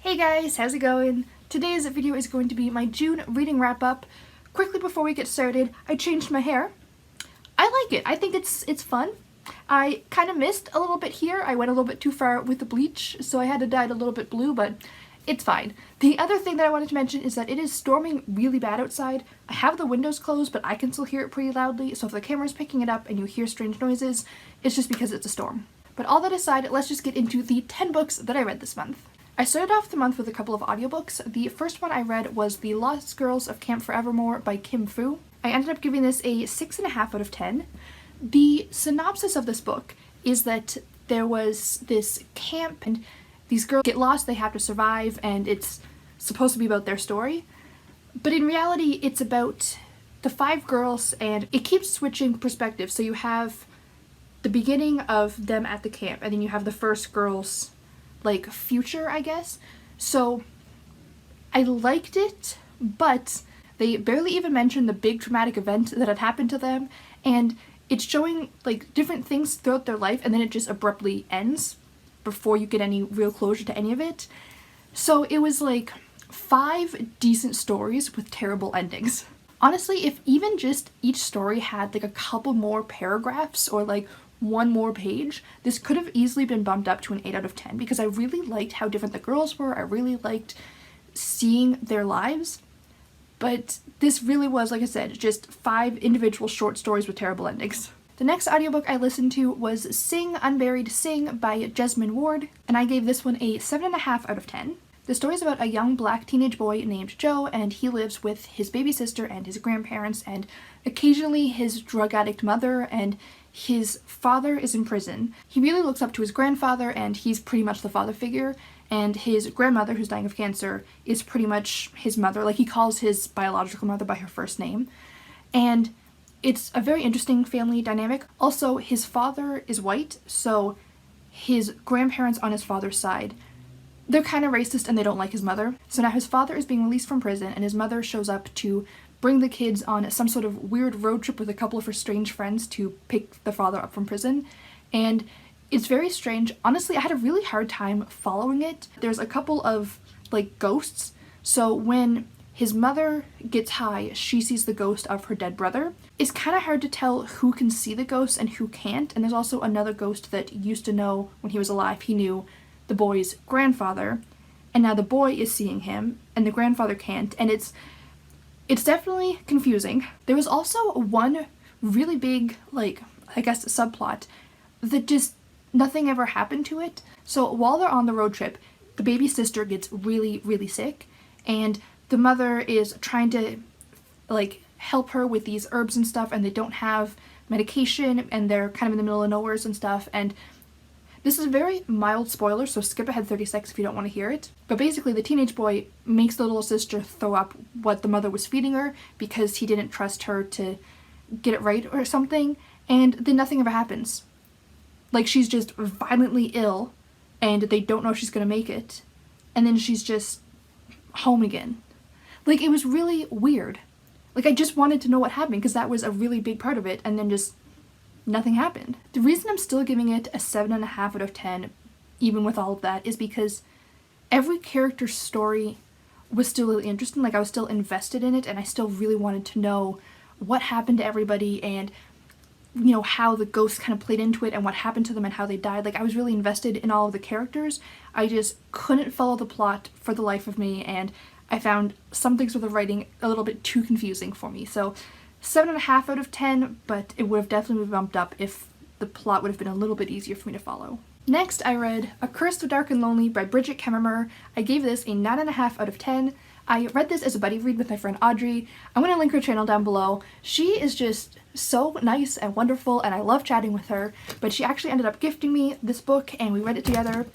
Hey guys, how's it going? Today's video is going to be my June reading wrap-up. Quickly before we get started, I changed my hair. I like it. I think it's fun. I kind of missed a little bit here. I went a little bit too far with the bleach, so I had to dye it a little bit blue, but it's fine. The other thing that I wanted to mention is that it is storming really bad outside. I have the windows closed, but I can still hear it pretty loudly, so if the camera's picking it up and you hear strange noises, it's just because it's a storm. But all that aside, let's just get into the 10 books that I read this month. I started off the month with a couple of audiobooks. The first one I read was The Lost Girls of Camp Forevermore by Kim Fu. I ended up giving this a 6.5 out of 10. The synopsis of this book is that there was this camp and these girls get lost, they have to survive, and it's supposed to be about their story. But in reality, it's about the 5 girls, and it keeps switching perspectives. So you have the beginning of them at the camp, and then you have the first girls' like future, I guess. So I liked it, but they barely even mentioned the big traumatic event that had happened to them, and it's showing like different things throughout their life, and then it just abruptly ends before you get any real closure to any of it. So it was like 5 decent stories with terrible endings. Honestly, if even just each story had like a couple more paragraphs or like one more page, this could have easily been bumped up to an 8 out of 10 because I really liked how different the girls were. I really liked seeing their lives. But this really was, like I said, just 5 individual short stories with terrible endings. The next audiobook I listened to was Sing, Unburied, Sing by Jesmyn Ward, and I gave this one a 7.5 out of 10. The story is about a young black teenage boy named Joe, and he lives with his baby sister and his grandparents and occasionally his drug addict mother, and his father is in prison. He really looks up to his grandfather, and he's pretty much the father figure, and his grandmother, who's dying of cancer, is pretty much his mother. Like, he calls his biological mother by her first name. And it's a very interesting family dynamic. Also, his father is white, so his grandparents on his father's side, they're kind of racist and they don't like his mother. So now his father is being released from prison, and his mother shows up to bring the kids on some sort of weird road trip with a couple of her strange friends to pick the father up from prison. And it's very strange. Honestly, I had a really hard time following it. There's a couple of like ghosts. So when his mother gets high, she sees the ghost of her dead brother. It's kind of hard to tell who can see the ghost and who can't. And there's also another ghost that used to know when he was alive. He knew the boy's grandfather, and now the boy is seeing him and the grandfather can't, and it's definitely confusing. There was also one really big, like, I guess subplot that just nothing ever happened to it. So while they're on the road trip, the baby sister gets really, really sick, and the mother is trying to like help her with these herbs and stuff, and they don't have medication, and they're kind of in the middle of nowhere and stuff. And this is a very mild spoiler, so skip ahead 30 seconds if you don't want to hear it. But basically, the teenage boy makes the little sister throw up what the mother was feeding her because he didn't trust her to get it right or something, and then nothing ever happens. Like, she's just violently ill, and they don't know if she's gonna make it, and then she's just home again. Like, it was really weird. Like, I just wanted to know what happened because that was a really big part of it, and then just nothing happened. The reason I'm still giving it a 7.5 out of 10, even with all of that, is because every character's story was still really interesting. Like, I was still invested in it, and I still really wanted to know what happened to everybody, and you know, how the ghosts kind of played into it and what happened to them and how they died. Like, I was really invested in all of the characters. I just couldn't follow the plot for the life of me, and I found some things with the writing a little bit too confusing for me. So 7.5 out of 10, but it would have definitely been bumped up if the plot would have been a little bit easier for me to follow. Next, I read A Curse of Dark and Lonely by Bridget Kemmerer. I gave this a 9.5 out of 10. I read this as a buddy read with my friend Audrey. I'm going to link her channel down below. She is just so nice and wonderful, and I love chatting with her, but she actually ended up gifting me this book, and we read it together.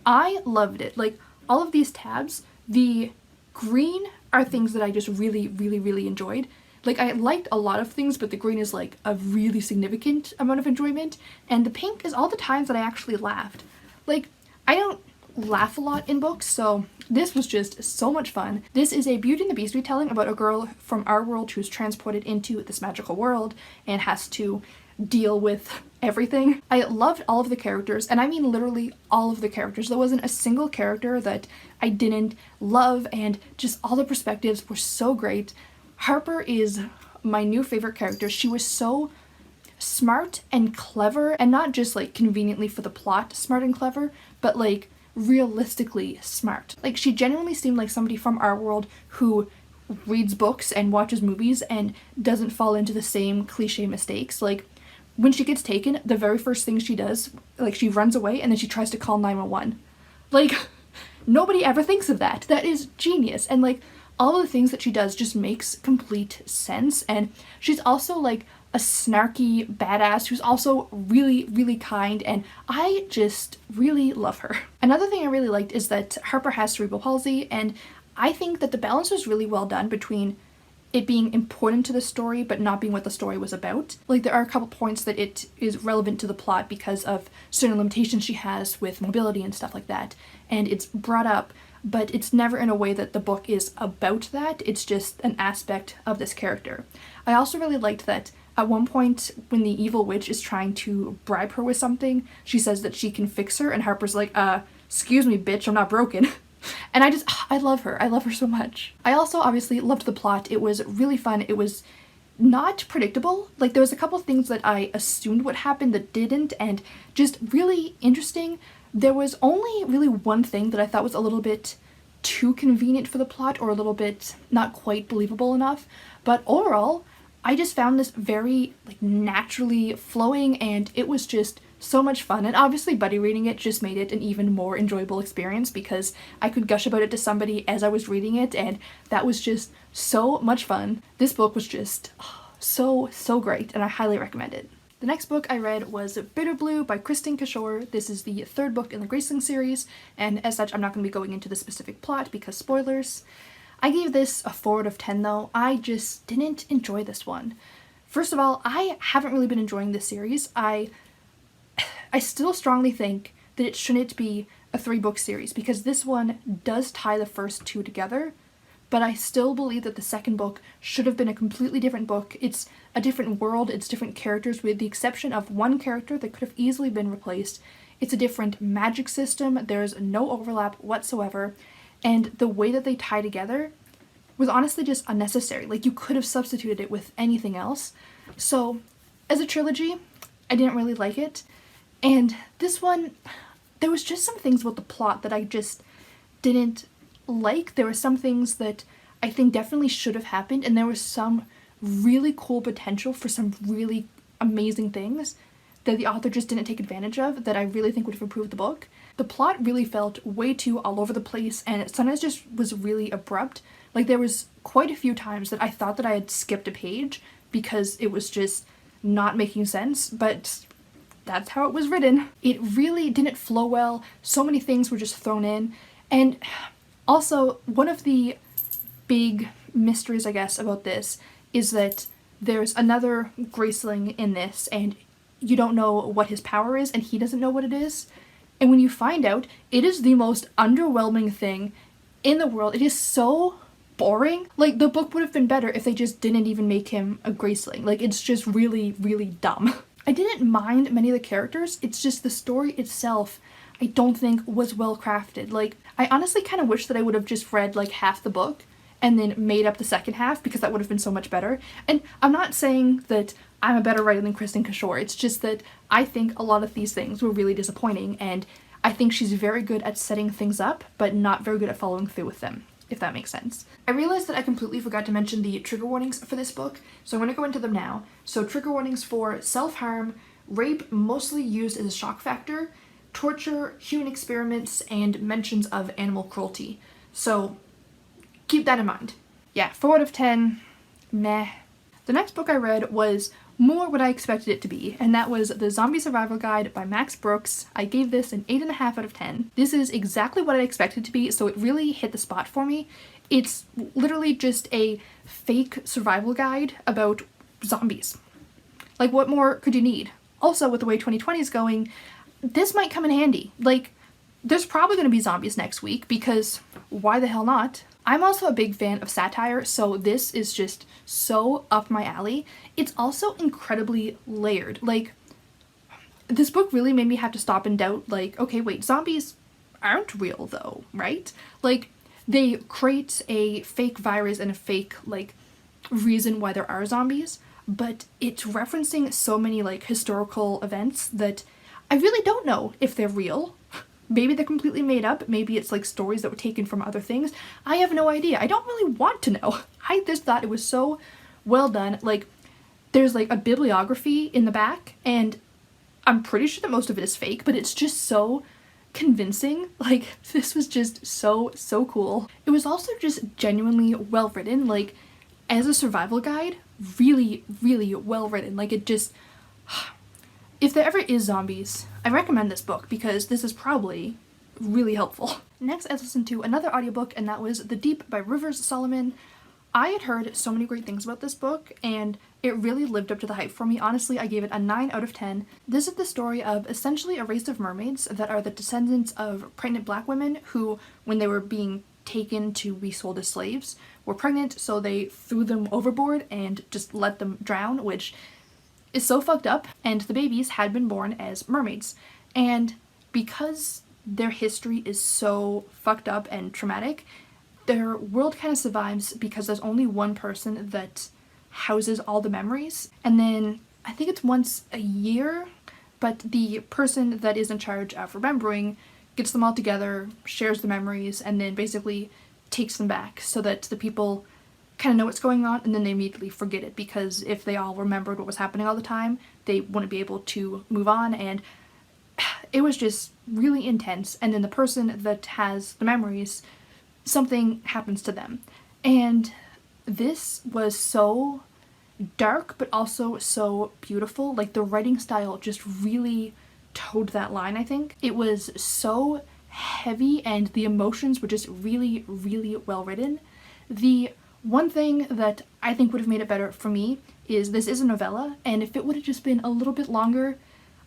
I loved it. Like, all of these tabs, the green are things that I just really, really, really enjoyed. Like, I liked a lot of things, but the green is like a really significant amount of enjoyment, and the pink is all the times that I actually laughed. Like, I don't laugh a lot in books, so this was just so much fun. This is a Beauty and the Beast retelling about a girl from our world who's transported into this magical world and has to deal with everything. I loved all of the characters, and I mean literally all of the characters. There wasn't a single character that I didn't love, and just all the perspectives were so great. Harper is my new favorite character. She was so smart and clever, and not just like conveniently for the plot smart and clever, but like realistically smart. Like, she genuinely seemed like somebody from our world who reads books and watches movies and doesn't fall into the same cliche mistakes. Like, when she gets taken, the very first thing she does, like, she runs away and then she tries to call 911. Like, nobody ever thinks of that. That is genius. And like, all of the things that she does just makes complete sense. And she's also like a snarky badass who's also really, really kind, and I just really love her. Another thing I really liked is that Harper has cerebral palsy, and I think that the balance was really well done between it being important to the story but not being what the story was about. Like, there are a couple points that it is relevant to the plot because of certain limitations she has with mobility and stuff like that, and it's brought up, but it's never in a way that the book is about that. It's just an aspect of this character. I also really liked that at one point, when the evil witch is trying to bribe her with something, she says that she can fix her, and Harper's like, excuse me, bitch, I'm not broken. And I love her. I love her so much. I also obviously loved the plot. It was really fun. It was not predictable. Like, there was a couple things that I assumed would happen that didn't, and just really interesting. There was only really one thing that I thought was a little bit too convenient for the plot, or a little bit not quite believable enough. But overall, I just found this very like naturally flowing, and it was just so much fun. And obviously buddy reading it just made it an even more enjoyable experience because I could gush about it to somebody as I was reading it, and that was just so much fun. This book was just so great, and I highly recommend it. The next book I read was Bitter Blue by Kristen Kishore. This is the third book in the Graceling series, and as such I'm not going to be going into the specific plot because spoilers. I gave this a 4 out of 10 though. I just didn't enjoy this one. First of all, I haven't really been enjoying this series. I still strongly think that it shouldn't be a 3-book series because this one does tie the first 2 together, but I still believe that the second book should have been a completely different book. It's a different world, it's different characters with the exception of one character that could have easily been replaced. It's a different magic system, there's no overlap whatsoever. And the way that they tie together was honestly just unnecessary. Like, you could have substituted it with anything else. So, as a trilogy, I didn't really like it. And this one, there was just some things about the plot that I just didn't like. There were some things that I think definitely should have happened, and there was some really cool potential for some really amazing things that the author just didn't take advantage of that I really think would have improved the book. The plot really felt way too all over the place, and it sometimes just was really abrupt. Like, there was quite a few times that I thought that I had skipped a page because it was just not making sense, but that's how it was written. It really didn't flow well. So many things were just thrown in. And also, one of the big mysteries, I guess, about this is that there's another Graceling in this, and you don't know what his power is, and he doesn't know what it is. And when you find out, it is the most underwhelming thing in the world. It is so boring. Like, the book would have been better if they just didn't even make him a Graceling. Like, it's just really, really dumb. I didn't mind many of the characters, it's just the story itself I don't think was well crafted. Like, I honestly kind of wish that I would have just read like half the book and then made up the second half because that would have been so much better. And I'm not saying that I'm a better writer than Kristen Kishore, it's just that I think a lot of these things were really disappointing, and I think she's very good at setting things up, but not very good at following through with them, if that makes sense. I realized that I completely forgot to mention the trigger warnings for this book, so I'm going to go into them now. So trigger warnings for self-harm, rape mostly used as a shock factor, torture, human experiments, and mentions of animal cruelty. So keep that in mind. Yeah, 4 out of 10, meh. The next book I read was more what I expected it to be, and that was The Zombie Survival Guide by Max Brooks. I gave this an 8.5 out of 10. This is exactly what I expected it to be, so it really hit the spot for me. It's literally just a fake survival guide about zombies. Like, what more could you need? Also, with the way 2020 is going, this might come in handy. Like, there's probably going to be zombies next week because why the hell not? I'm also a big fan of satire, so this is just so up my alley. It's also incredibly layered. Like, this book really made me have to stop and doubt, like, okay, wait, zombies aren't real though, right? Like, they create a fake virus and a fake, like, reason why there are zombies, but it's referencing so many, like, historical events that I really don't know if they're real. Maybe they're completely made up, maybe it's like stories that were taken from other things. I have no idea. I don't really want to know. I just thought it was so well done. Like, there's like a bibliography in the back, and I'm pretty sure that most of it is fake, but it's just so convincing. Like, this was just so cool. It was also just genuinely well written. Like, as a survival guide, really well written. Like, it just, if there ever is zombies, I recommend this book because this is probably really helpful. Next, I listened to another audiobook, and that was The Deep by Rivers Solomon. I had heard so many great things about this book, and it really lived up to the hype for me. Honestly, I gave it a 9 out of 10. This is the story of essentially a race of mermaids that are the descendants of pregnant black women who, when they were being taken to be sold as slaves, were pregnant, so they threw them overboard and just let them drown, which is so fucked up, and the babies had been born as mermaids. And because their history is so fucked up and traumatic, their world kind of survives because there's only one person that houses all the memories. And then I think it's once a year, but the person that is in charge of remembering gets them all together, shares the memories, and then basically takes them back so that the people kind of know what's going on, and then they immediately forget it, because if they all remembered what was happening all the time, they wouldn't be able to move on. And it was just really intense. And then the person that has the memories, something happens to them. And this was so dark, but also so beautiful. Like, the writing style just really towed that line, I think. It was so heavy, and the emotions were just really well written. The one thing that I think would have made it better for me is this is a novella, and if it would have just been a little bit longer,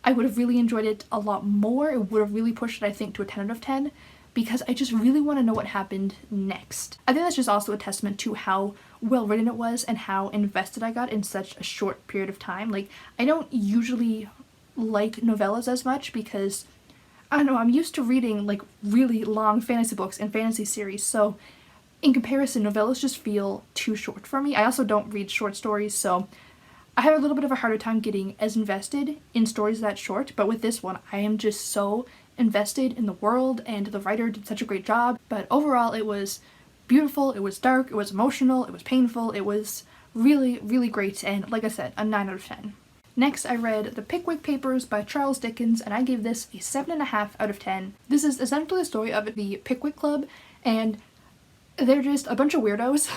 I would have really enjoyed it a lot more. It would have really pushed it, I think, to a 10 out of 10, because I just really want to know what happened next. I think that's just also a testament to how well written it was and how invested I got in such a short period of time. Like, I don't usually like novellas as much because, I don't know, I'm used to reading like really long fantasy books and fantasy series, so in comparison, novellas just feel too short for me. I also don't read short stories, so I have a little bit of a harder time getting as invested in stories that short, but with this one, I am just so invested in the world, and the writer did such a great job. But overall, it was beautiful, it was dark, it was emotional, it was painful, it was really great, and like I said, a 9 out of 10. Next, I read The Pickwick Papers by Charles Dickens, and I gave this a 7.5 out of 10. This is essentially the story of the Pickwick Club, and they're just a bunch of weirdos,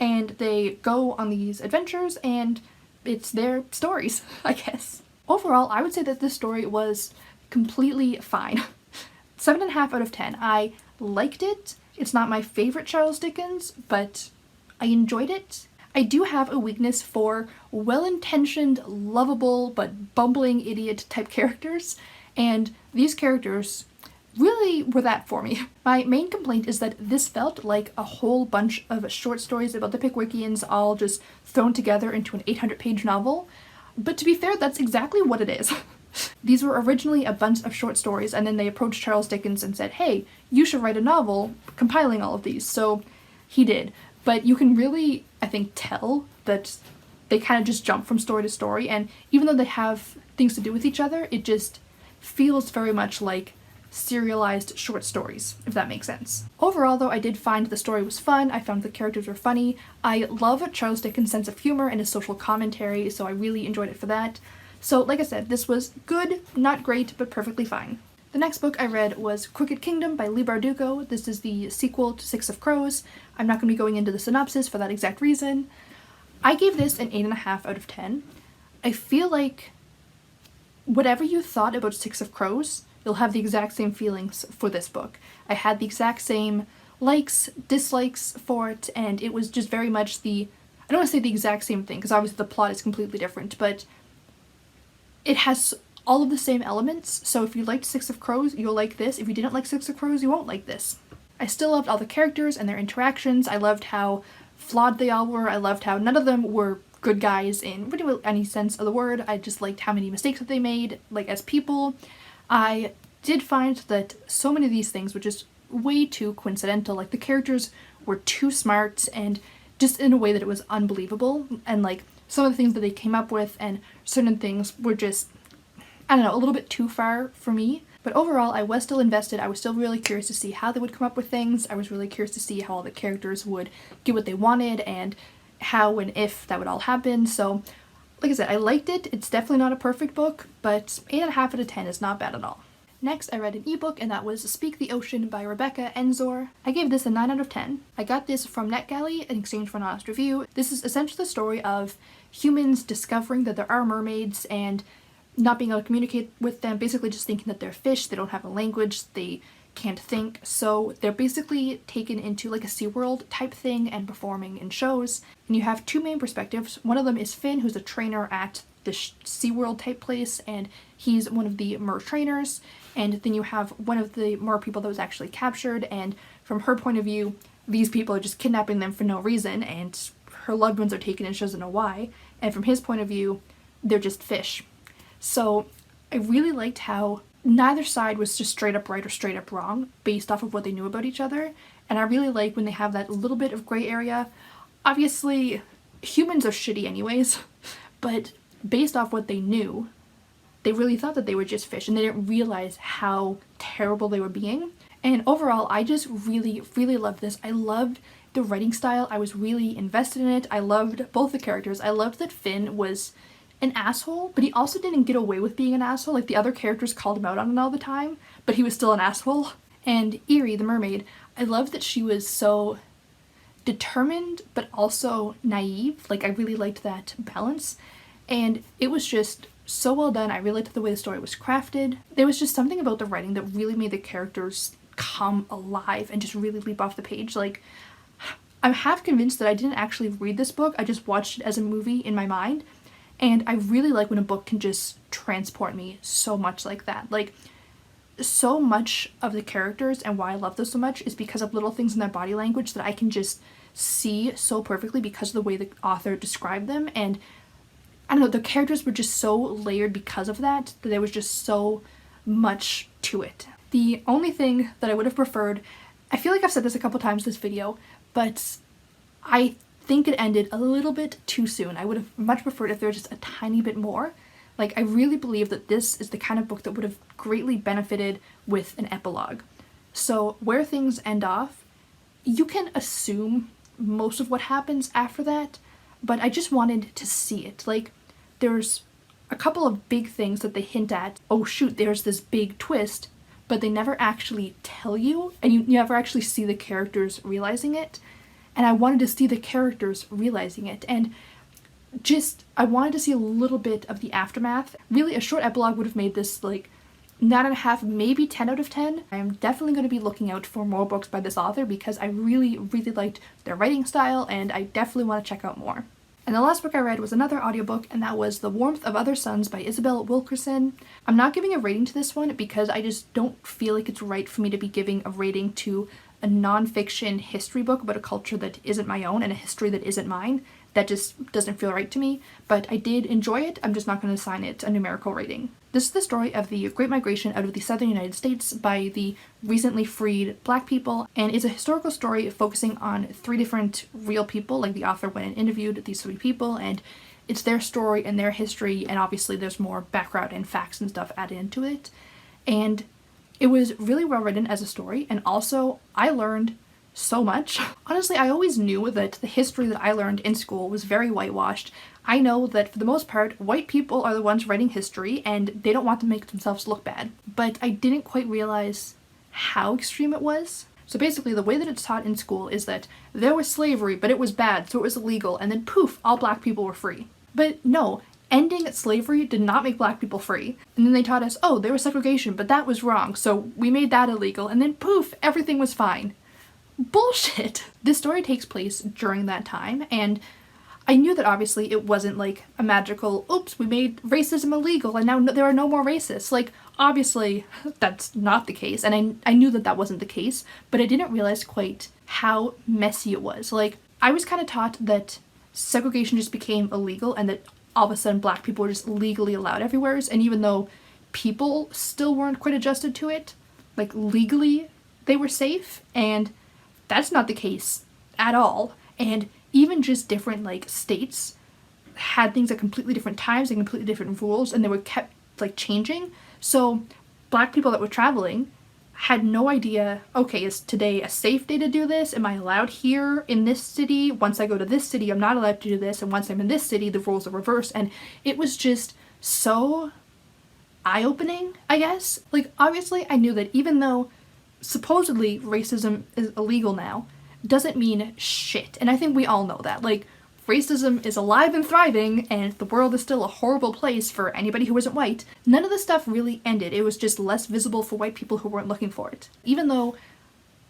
and they go on these adventures, and it's their stories, I guess. Overall, I would say that this story was completely fine. 7.5 out of 10. I liked it. It's not my favorite Charles Dickens, but I enjoyed it. I do have a weakness for well-intentioned, lovable, but bumbling idiot type characters, and these characters really were that for me. My main complaint is that this felt like a whole bunch of short stories about the Pickwickians all just thrown together into an 800-page novel, but to be fair, that's exactly what it is. These were originally a bunch of short stories, and then they approached Charles Dickens and said, hey, you should write a novel compiling all of these, so he did. But you can really, I think, tell that they kind of just jump from story to story, and even though they have things to do with each other, it just feels very much like serialized short stories, if that makes sense. Overall, though, I did find the story was fun. I found the characters were funny. I love Charles Dickens' sense of humor and his social commentary, so I really enjoyed it for that. So, like I said, this was good, not great, but perfectly fine. The next book I read was Crooked Kingdom by Leigh Bardugo. This is the sequel to Six of Crows. I'm not going to be going into the synopsis for that exact reason. I gave this an 8.5 out of 10. I feel like whatever you thought about Six of Crows, you'll have the exact same feelings for this book. I had the exact same likes, dislikes for it, and it was just very much I don't want to say the exact same thing, because obviously the plot is completely different, but it has all of the same elements, so if you liked Six of Crows, you'll like this. If you didn't like Six of Crows, you won't like this. I still loved all the characters and their interactions. I loved how flawed they all were. I loved how none of them were good guys in pretty well any sense of the word. I just liked how many mistakes that they made, like, as people. I did find that so many of these things were just way too coincidental. Like, the characters were too smart, and just in a way that it was unbelievable, and like some of the things that they came up with and certain things were just, I don't know, a little bit too far for me. But overall, I was still invested. I was still really curious to see how they would come up with things. I was really curious to see how all the characters would get what they wanted and how and if that would all happen. So, like I said, I liked it. It's definitely not a perfect book, but 8.5 out of 10 is not bad at all. Next, I read an ebook, and that was Speak the Ocean by Rebecca Enzor. I gave this a 9 out of 10. I got this from NetGalley in exchange for an honest review. This is essentially the story of humans discovering that there are mermaids and not being able to communicate with them, basically just thinking that they're fish, they don't have a language, they can't think, so they're basically taken into like a SeaWorld type thing and performing in shows. And you have two main perspectives. One of them is Finn, who's a trainer at the SeaWorld type place, and he's one of the mer trainers. And then you have one of the mer people that was actually captured, and from her point of view, these people are just kidnapping them for no reason, and her loved ones are taken and she doesn't know why. And from his point of view, they're just fish. So I really liked how neither side was just straight up right or straight up wrong based off of what they knew about each other. And I really like when they have that little bit of gray area. Obviously, humans are shitty anyways, but based off what they knew, they really thought that they were just fish and they didn't realize how terrible they were being. And overall, I just really, really loved this. I loved the writing style. I was really invested in it. I loved both the characters. I loved that Finn was an asshole, but he also didn't get away with being an asshole. Like, the other characters called him out on it all the time, but he was still an asshole. And Eerie, the mermaid, I loved that she was so determined, but also naive. Like, I really liked that balance. And it was just so well done. I really liked the way the story was crafted. There was just something about the writing that really made the characters come alive and just really leap off the page. Like, I'm half convinced that I didn't actually read this book. I just watched it as a movie in my mind. And I really like when a book can just transport me so much like that. Like, so much of the characters and why I love them so much is because of little things in their body language that I can just see so perfectly because of the way the author described them. And I don't know, the characters were just so layered because of that there was just so much to it. The only thing that I would have preferred, I feel like I've said this a couple times this video, but I think it ended a little bit too soon. I would have much preferred if there was just a tiny bit more. Like, I really believe that this is the kind of book that would have greatly benefited with an epilogue. So where things end off, you can assume most of what happens after that, but I just wanted to see it. Like, there's a couple of big things that they hint at. Oh shoot, there's this big twist, but they never actually tell you, and you never actually see the characters realizing it. And I wanted to see the characters realizing it, and just, I wanted to see a little bit of the aftermath. Really, a short epilogue would have made this like 9.5, maybe 10 out of 10. I am definitely going to be looking out for more books by this author because I really, really liked their writing style, and I definitely want to check out more. And the last book I read was another audiobook, and that was The Warmth of Other Suns by Isabel Wilkerson. I'm not giving a rating to this one because I just don't feel like it's right for me to be giving a rating to a non-fiction history book about a culture that isn't my own and a history that isn't mine. That just doesn't feel right to me, but I did enjoy it. I'm just not going to assign it a numerical rating. This is the story of the Great Migration out of the southern United States by the recently freed Black people, and is a historical story focusing on 3 different real people. Like, the author went and interviewed these 3 people, and it's their story and their history, and obviously there's more background and facts and stuff added into it. And it was really well written as a story, and also I learned so much. Honestly, I always knew that the history that I learned in school was very whitewashed. I know that for the most part, white people are the ones writing history and they don't want to make themselves look bad. But I didn't quite realize how extreme it was. So basically, the way that it's taught in school is that there was slavery, but it was bad, so it was illegal, and then poof, all Black people were free. But no, ending slavery did not make Black people free. And then they taught us, oh, there was segregation, but that was wrong, so we made that illegal, and then poof, everything was fine. Bullshit! This story takes place during that time, and I knew that obviously it wasn't like a magical, oops, we made racism illegal and now there are no more racists. Like, obviously that's not the case, and I knew that that wasn't the case, but I didn't realize quite how messy it was. Like, I was kind of taught that segregation just became illegal and that all of a sudden black people were just legally allowed everywhere. And even though people still weren't quite adjusted to it, like legally they were safe, and that's not the case at all. And even just different like states had things at completely different times and completely different rules, and they were kept like changing. So black people that were traveling had no idea, okay, is today a safe day to do this? Am I allowed here in this city? Once I go to this city, I'm not allowed to do this, and once I'm in this city, the rules are reversed. And it was just so eye-opening, I guess. Like, obviously I knew that even though supposedly racism is illegal now, doesn't mean shit. And I think we all know that. Like, racism is alive and thriving, and the world is still a horrible place for anybody who isn't white. None of the stuff really ended. It was just less visible for white people who weren't looking for it. Even though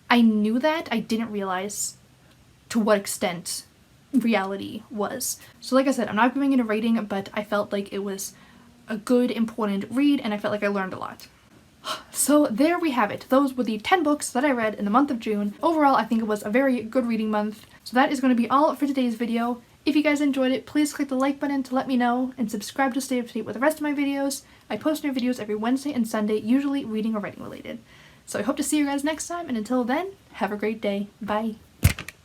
I knew that, I didn't realize to what extent reality was. So like I said, I'm not giving it a rating, but I felt like it was a good, important read, and I felt like I learned a lot. So there we have it. Those were the 10 books that I read in the month of June. Overall, I think it was a very good reading month. So that is going to be all for today's video. If you guys enjoyed it, please click the like button to let me know, and subscribe to stay up to date with the rest of my videos. I post new videos every Wednesday and Sunday, usually reading or writing related. So I hope to see you guys next time, and until then, have a great day. Bye.